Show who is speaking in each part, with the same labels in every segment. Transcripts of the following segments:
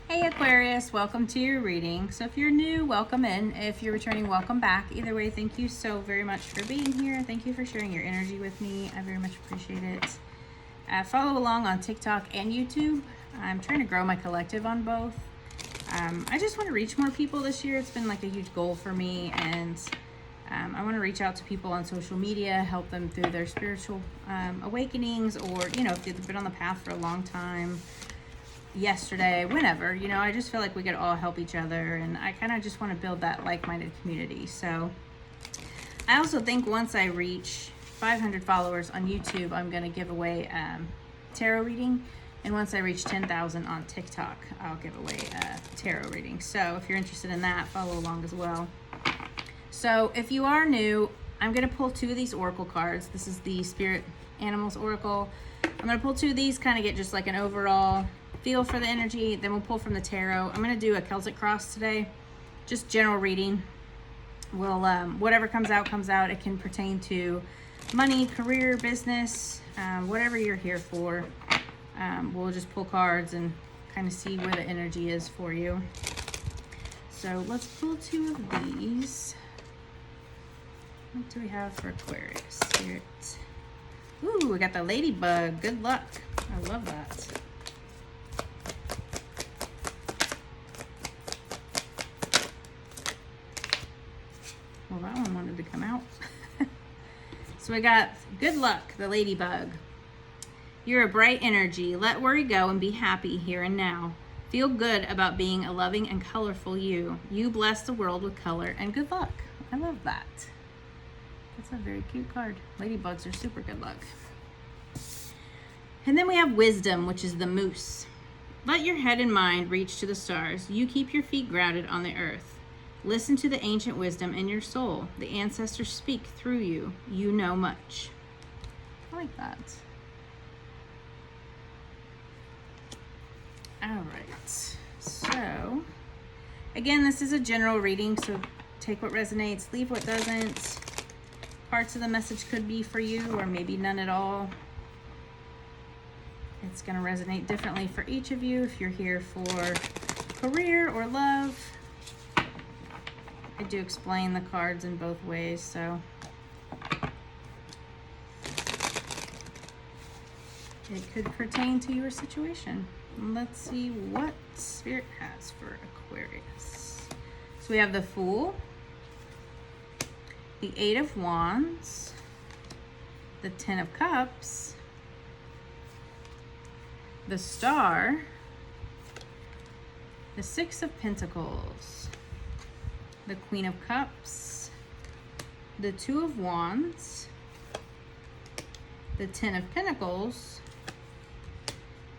Speaker 1: Hey Aquarius, welcome to your reading. So if you're new, welcome in. If you're returning, welcome back. Either way, thank you so very much for being here. Thank you for sharing your energy with me. I very much appreciate it. Follow along on TikTok and YouTube. I'm trying to grow my collective on both. I just want to reach more people this year. It's been like a huge goal for me, and I want to reach out to people on social media, help them through their spiritual awakenings, or, if they've been on the path for a long time, yesterday, whenever, I just feel like we could all help each other, and I kind of just want to build that like-minded community. So I also think once I reach 500 followers on YouTube, I'm going to give away tarot reading, and once I reach 10,000 on TikTok, I'll give away tarot reading. So if you're interested in that, follow along as well. So if you are new, I'm going to pull two of these oracle cards. This is the Spirit Animals Oracle. I'm going to pull two of these, kind of get just like an overall feel for the energy. Then we'll pull from the tarot. I'm going to do a Celtic cross today, just general reading. We'll whatever comes out comes out. It can pertain to money, career, business, whatever you're here for. We'll just pull cards and kind of see where the energy is for you. So let's pull two of these. What do we have for Aquarius? Spirit. Ooh, we got the ladybug. Good luck. I love that. Well, that one wanted to come out. So we got good luck, the ladybug. You're a bright energy. Let worry go and be happy here and now. Feel good about being a loving and colorful you. You bless the world with color and good luck. I love that. That's a very cute card. Ladybugs are super good luck. And then we have wisdom, which is the moose. Let your head and mind reach to the stars. You keep your feet grounded on the earth. Listen to the ancient wisdom in your soul. The ancestors speak through you. You know much. I like that. All right. So, again, this is a general reading, so take what resonates, leave what doesn't. Parts of the message could be for you, or maybe none at all. It's going to resonate differently for each of you if you're here for career or love. I do explain the cards in both ways, so it could pertain to your situation. Let's see what Spirit has for Aquarius. So we have the Fool, the Eight of Wands, the Ten of Cups, the Star, the Six of Pentacles, the Queen of Cups, the Two of Wands, the Ten of Pentacles,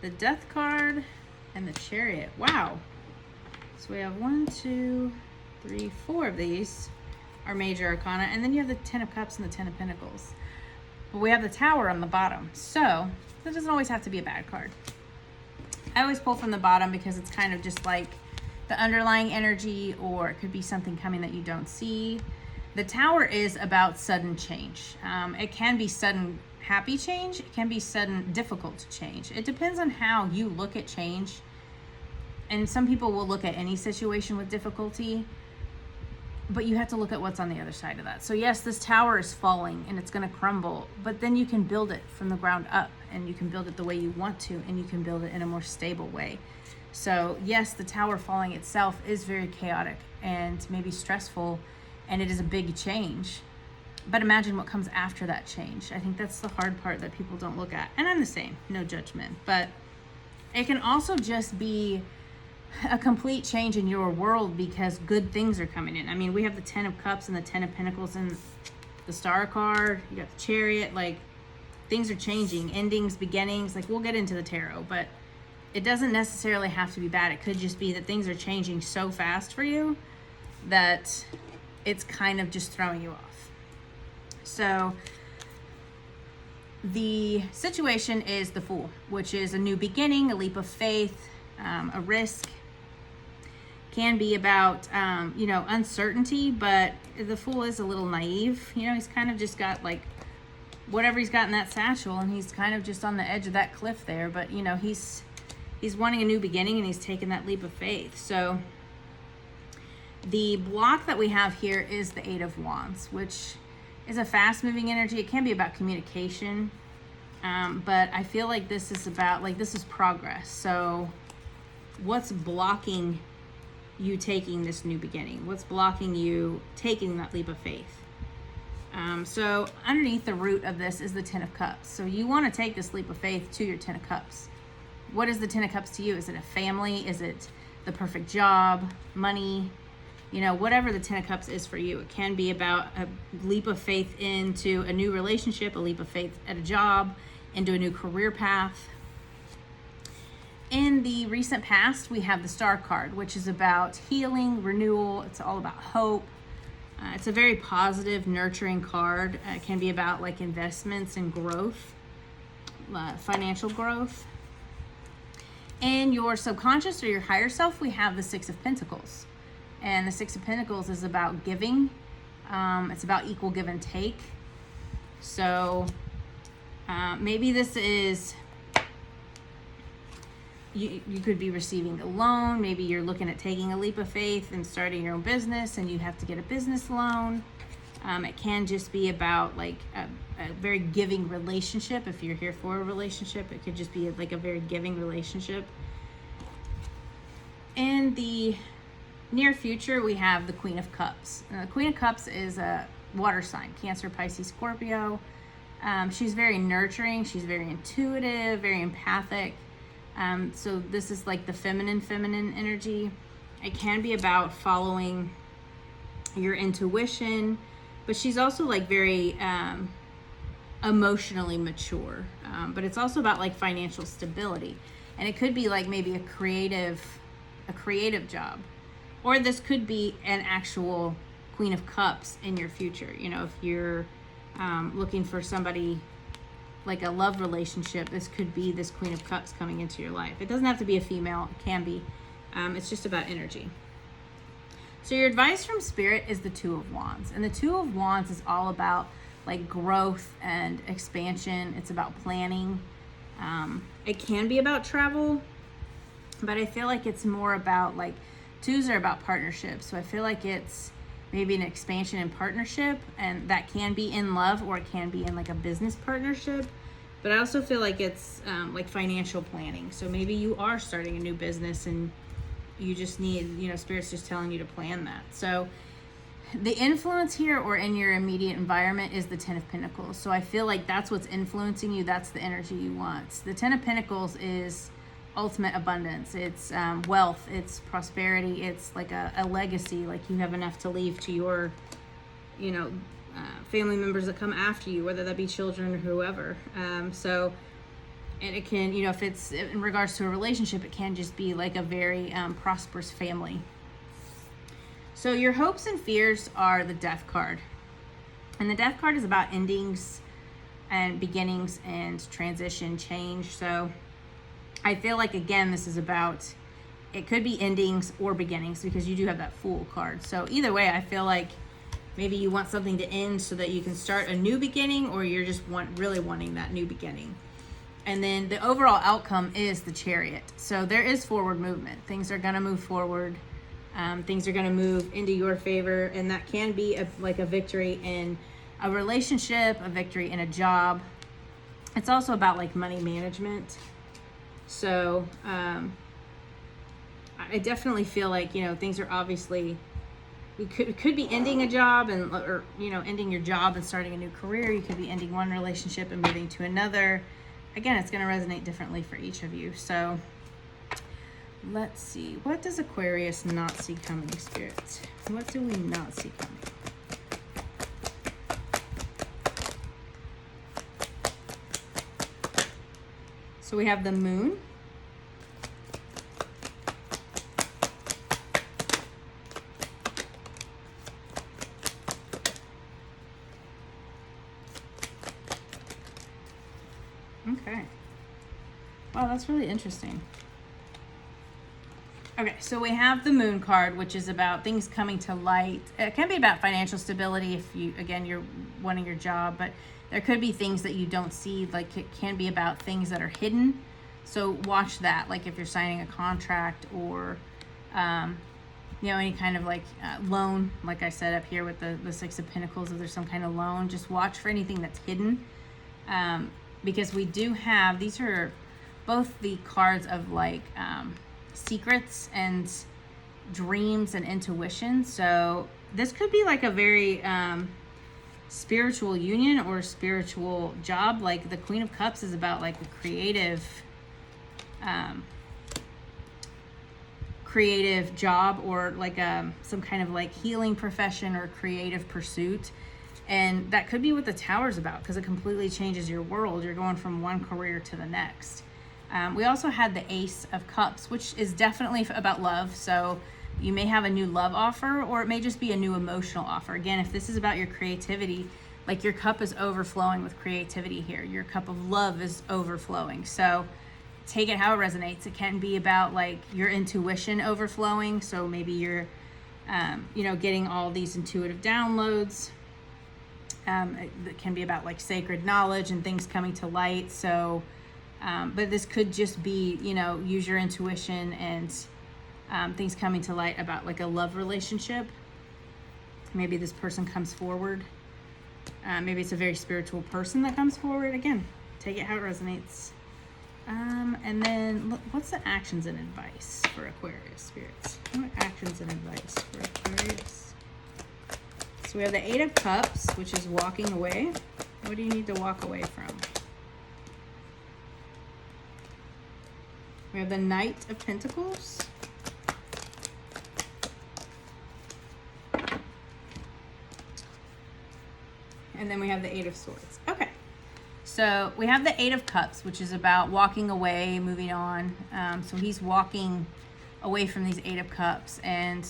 Speaker 1: the Death card, and the Chariot. Wow. So we have 1, 2, 3, 4 of these are major arcana, and then you have the Ten of Cups and the Ten of Pentacles. But we have the Tower on the bottom, so that doesn't always have to be a bad card. I always pull from the bottom because it's kind of just like the underlying energy, or it could be something coming that you don't see. The Tower is about sudden change. It can be sudden happy change. It can be sudden difficult change. It depends on how you look at change. And some people will look at any situation with difficulty, but you have to look at what's on the other side of that. So yes, this tower is falling and it's going to crumble, but then you can build it from the ground up, and you can build it the way you want to, and you can build it in a more stable way. So yes, the tower falling itself is very chaotic and maybe stressful, and it is a big change. But imagine what comes after that change. I think that's the hard part that people don't look at. And I'm the same, no judgment. But it can also just be a complete change in your world because good things are coming in. I mean, we have the Ten of Cups and the Ten of Pentacles and the Star card. You got the Chariot. Like, things are changing, endings, beginnings. Like, we'll get into the tarot, but it doesn't necessarily have to be bad. It could just be that things are changing so fast for you that it's kind of just throwing you off. So the situation is the Fool, which is a new beginning, a leap of faith, a risk. Can be about, uncertainty, but the Fool is a little naive. He's kind of just got like whatever he's got in that satchel, and he's kind of just on the edge of that cliff there. But, he's he's wanting a new beginning, and he's taking that leap of faith. So the block that we have here is the Eight of Wands, which is a fast-moving energy. It can be about communication, but I feel like this is about, like, this is progress. So what's blocking you taking this new beginning? What's blocking you taking that leap of faith? So underneath the root of this is the Ten of Cups. So you want to take this leap of faith to your Ten of Cups. What is the Ten of Cups to you? Is it a family? Is it the perfect job, money? You know, whatever the Ten of Cups is for you. It can be about a leap of faith into a new relationship, a leap of faith at a job, into a new career path. In the recent past, we have the Star card, which is about healing, renewal. It's all about hope. It's a very positive, nurturing card. It can be about like investments and growth, financial growth. In your subconscious or your higher self, we have the Six of Pentacles. And the Six of Pentacles is about giving. It's about equal give and take. So maybe this is, you could be receiving a loan. Maybe you're looking at taking a leap of faith and starting your own business, and you have to get a business loan. It can just be about like a very giving relationship. If you're here for a relationship, it could just be like a very giving relationship. In the near future, we have the Queen of Cups. The Queen of Cups is a water sign, Cancer, Pisces, Scorpio. She's very nurturing. She's very intuitive, very empathic. So this is like the feminine energy. It can be about following your intuition, but she's also like very emotionally mature. But it's also about like financial stability. And it could be like maybe a creative job. Or this could be an actual Queen of Cups in your future. You know, if you're looking for somebody, like a love relationship, this could be this Queen of Cups coming into your life. It doesn't have to be a female. It can be. It's just about energy. So your advice from Spirit is the Two of Wands. And the Two of Wands is all about like growth and expansion. It's about planning. It can be about travel, but I feel like it's more about like, twos are about partnerships. So I feel like it's maybe an expansion in partnership, and that can be in love, or it can be in like a business partnership. But I also feel like it's like financial planning. So maybe you are starting a new business and you just need, you know, Spirit's just telling you to plan that. So the influence here or in your immediate environment is the Ten of Pentacles. So I feel like that's what's influencing you. That's the energy you want. The Ten of Pentacles is ultimate abundance. It's wealth, it's prosperity, it's like a legacy, like you have enough to leave to your, you know, family members that come after you, whether that be children or whoever. So, and it can, you know, if it's in regards to a relationship, it can just be like a very prosperous family. So your hopes and fears are the Death card. And the Death card is about endings and beginnings and transition, change. So I feel like, again, this is about, it could be endings or beginnings, because you do have that Fool card. So either way, I feel like maybe you want something to end so that you can start a new beginning, or you're just really wanting that new beginning. And then the overall outcome is the Chariot. So there is forward movement. Things are going to move forward. Things are going to move into your favor. And that can be like a victory in a relationship, a victory in a job. It's also about like money management. So I definitely feel like, you know, things are obviously, it could be ending a job or, you know, ending your job and starting a new career. You could be ending one relationship and moving to another. Again, it's going to resonate differently for each of you. So let's see. What does Aquarius not see coming, Spirit? What do we not see coming? So we have the Moon. Okay. Wow, that's really interesting. Okay, so we have the Moon card, which is about things coming to light. It can be about financial stability if you, again, you're wanting your job, but there could be things that you don't see. Like it can be about things that are hidden. So watch that, like if you're signing a contract or, you know, any kind of like loan, like I said up here with the Six of Pentacles, if there's some kind of loan, just watch for anything that's hidden. Because we do have, these are both the cards of like secrets and dreams and intuition. So this could be like a very spiritual union or spiritual job. Like the Queen of Cups is about like a creative job, or like some kind of like healing profession or creative pursuit. And that could be what the Tower's about, because it completely changes your world. You're going from one career to the next. We also had the Ace of Cups, which is definitely about love. So you may have a new love offer, or it may just be a new emotional offer. Again, if this is about your creativity, like your cup is overflowing with creativity here. Your cup of love is overflowing. So take it how it resonates. It can be about like your intuition overflowing. So maybe you're, you know, getting all these intuitive downloads. It can be about like sacred knowledge and things coming to light. So, but this could just be, you know, use your intuition and things coming to light about like a love relationship. Maybe this person comes forward. Maybe it's a very spiritual person that comes forward. Again, take it how it resonates. And then what's the actions and advice for Aquarius spirits? What actions and advice for Aquarius? So we have the Eight of Cups, which is walking away. What do you need to walk away from? We have the Knight of Pentacles. And then we have the Eight of Swords. Okay. So we have the Eight of Cups, which is about walking away, moving on. So he's walking away from these Eight of Cups. And,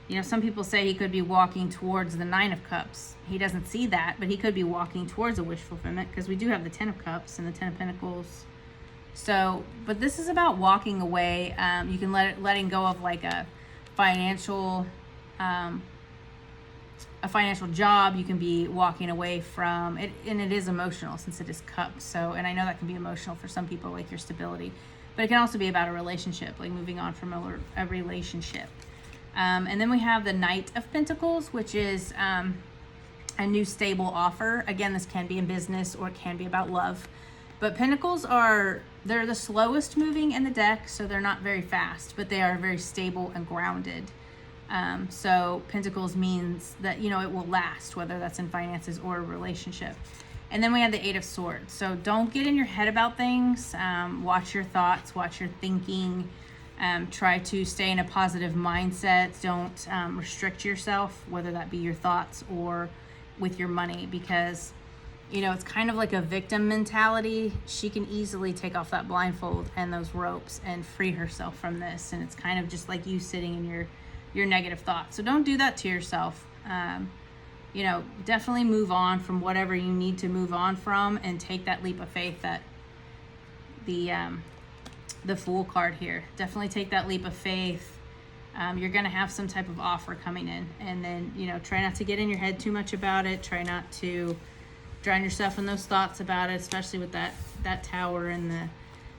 Speaker 1: you know, some people say he could be walking towards the Nine of Cups. He doesn't see that, but he could be walking towards a wish fulfillment, because we do have the Ten of Cups and the Ten of Pentacles. So, but this is about walking away. You can letting go of like a financial job. You can be walking away from it, and it is emotional since it is cups. So, and I know that can be emotional for some people, like your stability, but it can also be about a relationship, like moving on from a relationship. And then we have the Knight of Pentacles, which is a new stable offer. Again, this can be in business or it can be about love. But Pentacles they're the slowest moving in the deck, so they're not very fast, but they are very stable and grounded. So Pentacles means that, you know, it will last, whether that's in finances or a relationship. And then we have the Eight of Swords. So don't get in your head about things. Watch your thoughts, watch your thinking. Try to stay in a positive mindset. Don't restrict yourself, whether that be your thoughts or with your money, because, you know, it's kind of like a victim mentality. She can easily take off that blindfold and those ropes and free herself from this. And it's kind of just like you sitting in your negative thoughts. So don't do that to yourself. You know, definitely move on from whatever you need to move on from, and take that leap of faith that the Fool card here. Definitely take that leap of faith. You're going to have some type of offer coming in, and then, you know, try not to get in your head too much about it. Try not to drown yourself in those thoughts about it, especially with that Tower and the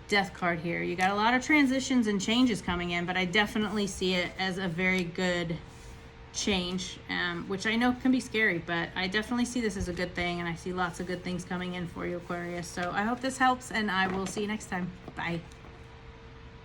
Speaker 1: Death card here. You got a lot of transitions and changes coming in, but I definitely see it as a very good change, which I know can be scary, but I definitely see this as a good thing, and I see lots of good things coming in for you, Aquarius. So I hope this helps, and I will see you next time. Bye.